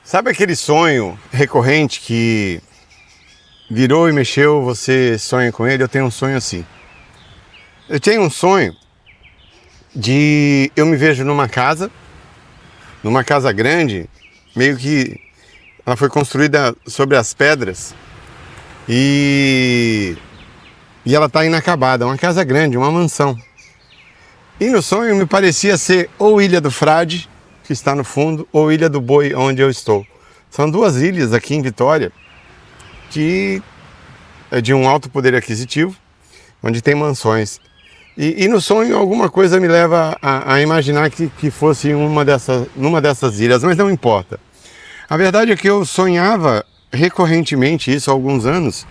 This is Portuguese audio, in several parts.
Sabe aquele sonho recorrente que virou e mexeu, você sonha com ele? Eu tenho um sonho assim. Eu tenho um sonho de eu me vejo numa casa grande, meio que ela foi construída sobre as pedras e ela está inacabada, uma casa grande, uma mansão. E no sonho me parecia ser ou Ilha do Frade, que está no fundo, ou Ilha do Boi, onde eu estou. São duas ilhas aqui em Vitória, que é de um alto poder aquisitivo, onde tem mansões. E no sonho alguma coisa me leva a imaginar que fosse numa dessas ilhas, mas não importa. A verdade é que eu sonhava recorrentemente isso há alguns anos,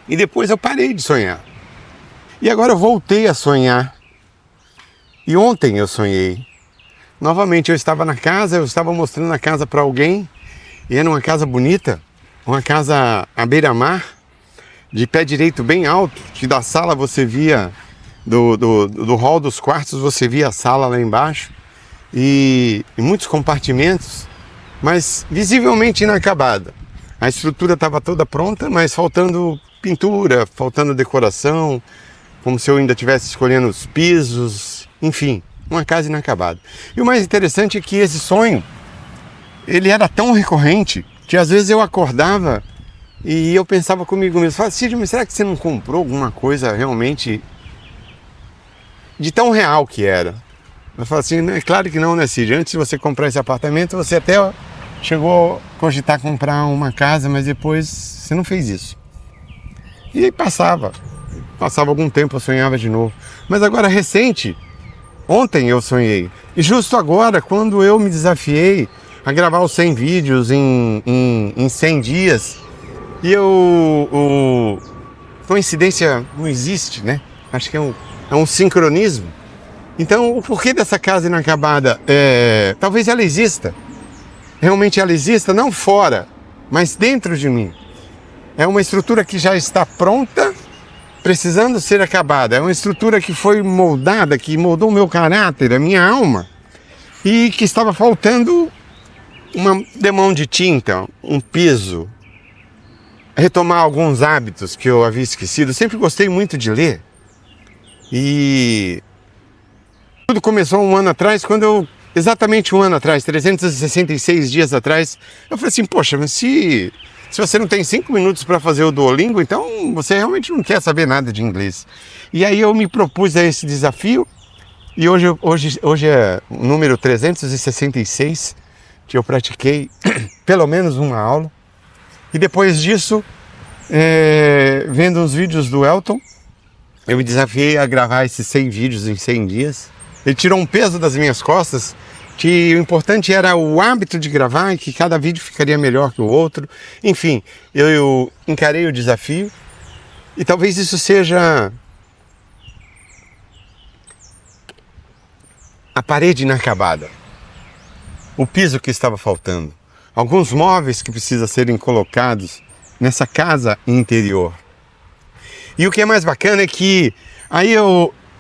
e depois eu parei de sonhar. E agora eu voltei a sonhar. E ontem eu sonhei. Novamente eu estava na casa, eu estava mostrando a casa para alguém, e era uma casa bonita, uma casa à beira-mar, de pé direito bem alto, que da sala você via, do hall dos quartos, você via a sala lá embaixo, e muitos compartimentos, mas visivelmente inacabada. A estrutura estava toda pronta, mas faltando pintura, faltando decoração, como se eu ainda estivesse escolhendo os pisos, enfim, uma casa inacabada. E o mais interessante é que esse sonho, ele era tão recorrente, que às vezes eu acordava e eu pensava comigo mesmo, falava, Cid, mas será que você não comprou alguma coisa realmente de tão real que era? Eu falava assim, é claro que não, né, Cid? Antes de você comprar esse apartamento, você até chegou a cogitar comprar uma casa, mas depois você não fez isso. E aí passava algum tempo, eu sonhava de novo. Mas agora, recente, ontem eu sonhei. E justo agora, quando eu me desafiei a gravar os 100 vídeos em 100 dias, e coincidência não existe, né? Acho que é um sincronismo. Então, o porquê dessa casa inacabada? Talvez ela exista. Realmente ela exista, não fora, mas dentro de mim. É uma estrutura que já está pronta, precisando ser acabada. É uma estrutura que foi moldada, que moldou o meu caráter, a minha alma, e que estava faltando uma demão de tinta, um piso, retomar alguns hábitos que eu havia esquecido. Eu sempre gostei muito de ler. E tudo começou um ano atrás, exatamente um ano atrás, 366 dias atrás, eu falei assim, poxa, mas se você não tem 5 minutos para fazer o Duolingo, então você realmente não quer saber nada de inglês. E aí eu me propus a esse desafio, e hoje é o número 366, que eu pratiquei pelo menos uma aula. E depois disso, vendo uns vídeos do Elton, eu me desafiei a gravar esses 100 vídeos em 100 dias. Ele tirou um peso das minhas costas, que o importante era o hábito de gravar e que cada vídeo ficaria melhor que o outro. Enfim, eu encarei o desafio e talvez isso seja a parede inacabada, o piso que estava faltando, alguns móveis que precisam serem colocados nessa casa interior. E o que é mais bacana é que aí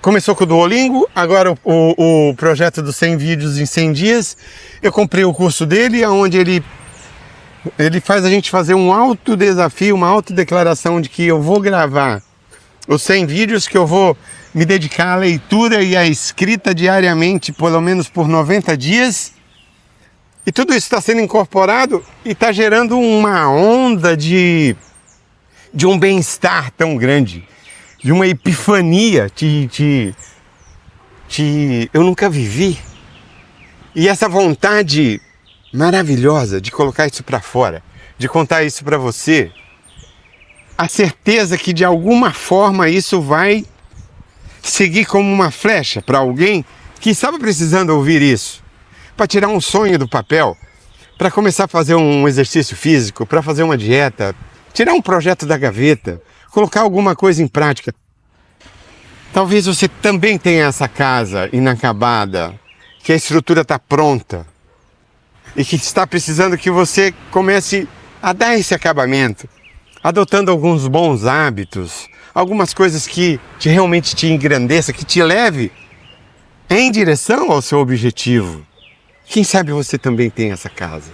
começou com o Duolingo, agora o projeto dos 100 vídeos em 100 dias, eu comprei o curso dele, onde ele faz a gente fazer um autodesafio, uma autodeclaração de que eu vou gravar os 100 vídeos, que eu vou me dedicar à leitura e à escrita diariamente, pelo menos por 90 dias, e tudo isso está sendo incorporado e está gerando uma onda de um bem-estar tão grande, de uma epifania eu nunca vivi. E essa vontade maravilhosa de colocar isso para fora, de contar isso para você, a certeza que de alguma forma isso vai seguir como uma flecha para alguém que estava precisando ouvir isso, para tirar um sonho do papel, para começar a fazer um exercício físico, para fazer uma dieta, tirar um projeto da gaveta, colocar alguma coisa em prática. Talvez você também tenha essa casa inacabada, que a estrutura está pronta e que está precisando que você comece a dar esse acabamento, adotando alguns bons hábitos, algumas coisas que realmente te engrandeça, que te leve em direção ao seu objetivo. Quem sabe você também tem essa casa.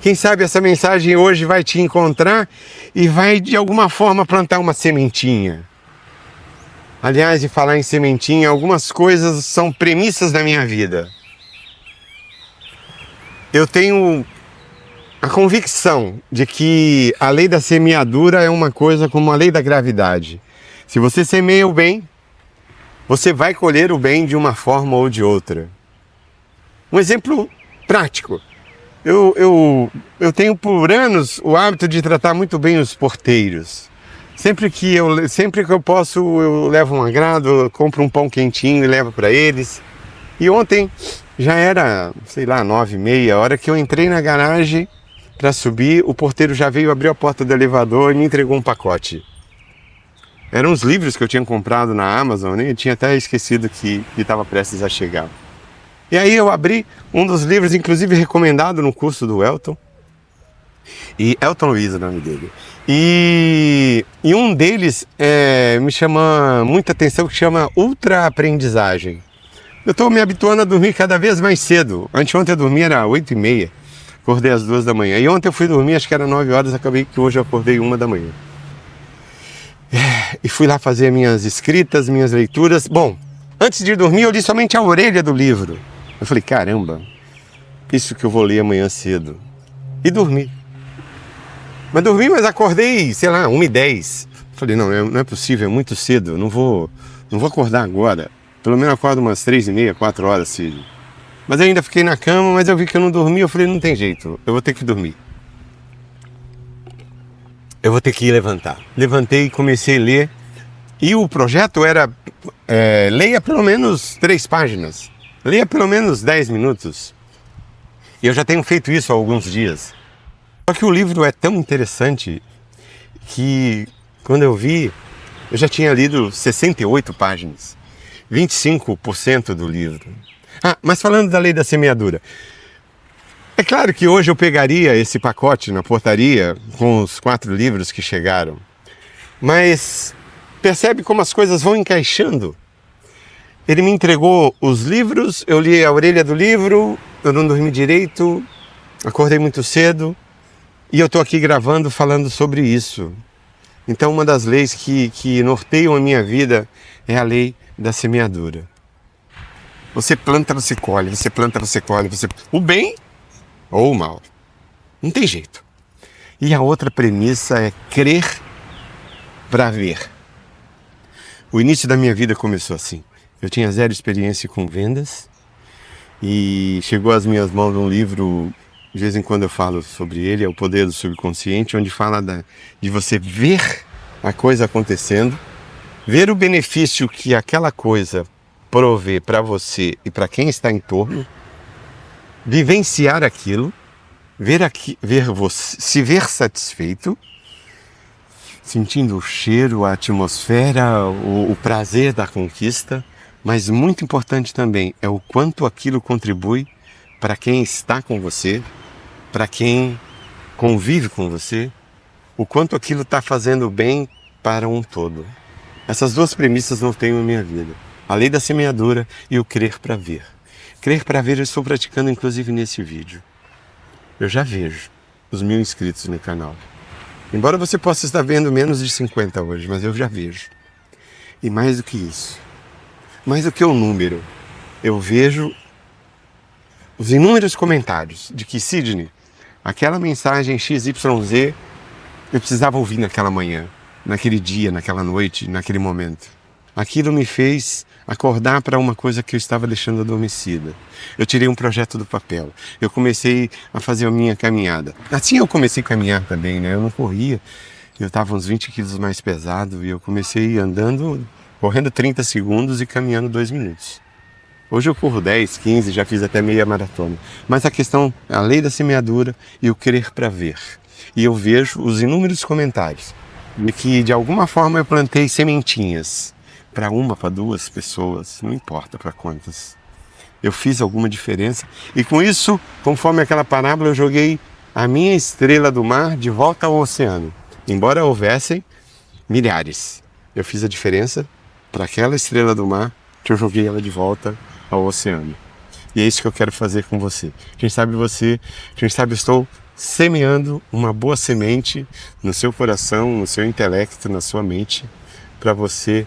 Quem sabe essa mensagem hoje vai te encontrar e vai de alguma forma plantar uma sementinha. Aliás, de falar em sementinha, algumas coisas são premissas da minha vida. Eu tenho a convicção de que a lei da semeadura é uma coisa como a lei da gravidade. Se você semeia o bem, você vai colher o bem de uma forma ou de outra. Um exemplo prático. Eu tenho por anos o hábito de tratar muito bem os porteiros. Sempre que eu posso, eu levo um agrado, eu compro um pão quentinho e levo para eles. E ontem já era, 9h30, a hora que eu entrei na garagem para subir, o porteiro já veio, abriu a porta do elevador e me entregou um pacote. Eram uns livros que eu tinha comprado na Amazon, né? Eu tinha até esquecido que estava prestes a chegar. E aí eu abri um dos livros, inclusive recomendado no curso do Elton. E Elton Luiz é o nome dele. E um deles me chama muita atenção, que chama Ultra Aprendizagem. Eu estou me habituando a dormir cada vez mais cedo. Anteontem eu dormia era 8h30, acordei às 2 da manhã. E ontem eu fui dormir, acho que era 9 horas, acabei que hoje eu acordei 1 da manhã. E fui lá fazer minhas escritas, minhas leituras. Bom, antes de dormir eu li somente a orelha do livro. Eu falei, caramba, isso que eu vou ler amanhã cedo. E dormi. Mas acordei, 1h10. Falei, não é possível, é muito cedo, não vou acordar agora. Pelo menos acordo umas 3h30, 4 horas, Cid. Mas eu ainda fiquei na cama, mas eu vi que eu não dormi, eu falei, não tem jeito, eu vou ter que dormir. Eu vou ter que levantar. Levantei e comecei a ler. E o projeto era, leia pelo menos 3 páginas. Leia pelo menos 10 minutos. E eu já tenho feito isso há alguns dias. Só que o livro é tão interessante que quando eu vi, eu já tinha lido 68 páginas. 25% do livro. Mas falando da lei da semeadura. É claro que hoje eu pegaria esse pacote na portaria com os 4 livros que chegaram. Mas percebe como as coisas vão encaixando? Ele me entregou os livros, eu li a orelha do livro, eu não dormi direito, acordei muito cedo e eu estou aqui gravando falando sobre isso. Então uma das leis que norteiam a minha vida é a lei da semeadura. Você planta, você colhe, você planta, você colhe, o bem ou o mal. Não tem jeito. E a outra premissa é crer para ver. O início da minha vida começou assim. Eu tinha 0 experiência com vendas e chegou às minhas mãos um livro, de vez em quando eu falo sobre ele, é O Poder do Subconsciente, onde fala de você ver a coisa acontecendo, ver o benefício que aquela coisa provê para você e para quem está em torno, vivenciar aquilo, se ver satisfeito, sentindo o cheiro, a atmosfera, o prazer da conquista, mas muito importante também é o quanto aquilo contribui para quem está com você, para quem convive com você, o quanto aquilo está fazendo bem para um todo. Essas 2 premissas não tenho na minha vida. A lei da semeadura e o crer para ver. Crer para ver eu estou praticando inclusive nesse vídeo. Eu já vejo os 1000 inscritos no canal. Embora você possa estar vendo menos de 50 hoje, mas eu já vejo. E mais do que isso, mais do que o número, eu vejo os inúmeros comentários de que, Sidney, aquela mensagem XYZ eu precisava ouvir naquela manhã, naquele dia, naquela noite, naquele momento. Aquilo me fez acordar para uma coisa que eu estava deixando adormecida. Eu tirei um projeto do papel. Eu comecei a fazer a minha caminhada. Assim eu comecei a caminhar também, né? Eu não corria. Eu estava uns 20 quilos mais pesado e eu comecei andando, correndo 30 segundos e caminhando 2 minutos. Hoje eu corro 10, 15, já fiz até meia maratona. Mas a questão é a lei da semeadura e o crer para ver. E eu vejo os inúmeros comentários de que de alguma forma eu plantei sementinhas para 1, para 2 pessoas, não importa para quantas. Eu fiz alguma diferença e com isso, conforme aquela parábola, eu joguei a minha estrela do mar de volta ao oceano. Embora houvessem milhares, eu fiz a diferença para aquela estrela do mar que eu joguei ela de volta ao oceano. E é isso que eu quero fazer com você. Quem sabe eu estou semeando uma boa semente no seu coração, no seu intelecto, na sua mente, para você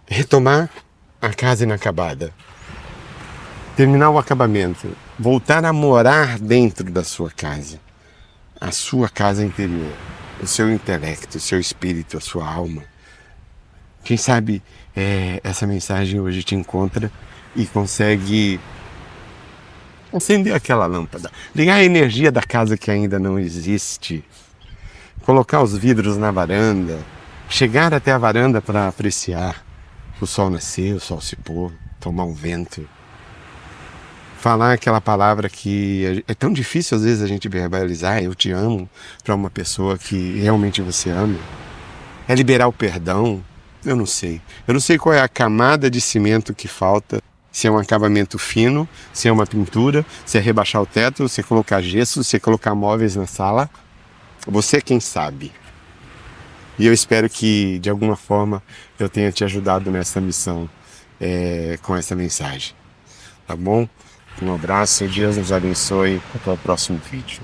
retomar a casa inacabada, terminar o acabamento, voltar a morar dentro da sua casa, a sua casa interior, o seu intelecto, o seu espírito, a sua alma. Quem sabe essa mensagem hoje te encontra e consegue acender aquela lâmpada, ligar a energia da casa que ainda não existe, colocar os vidros na varanda, chegar até a varanda para apreciar o sol nascer, o sol se pôr, tomar um vento, falar aquela palavra que é tão difícil às vezes a gente verbalizar, eu te amo, para uma pessoa que realmente você ama, é liberar o perdão. Eu não sei qual é a camada de cimento que falta. Se é um acabamento fino, se é uma pintura, se é rebaixar o teto, se é colocar gesso, se é colocar móveis na sala. Você é quem sabe. E eu espero que, de alguma forma, eu tenha te ajudado nessa missão com essa mensagem. Tá bom? Um abraço, Deus nos abençoe. Até o próximo vídeo.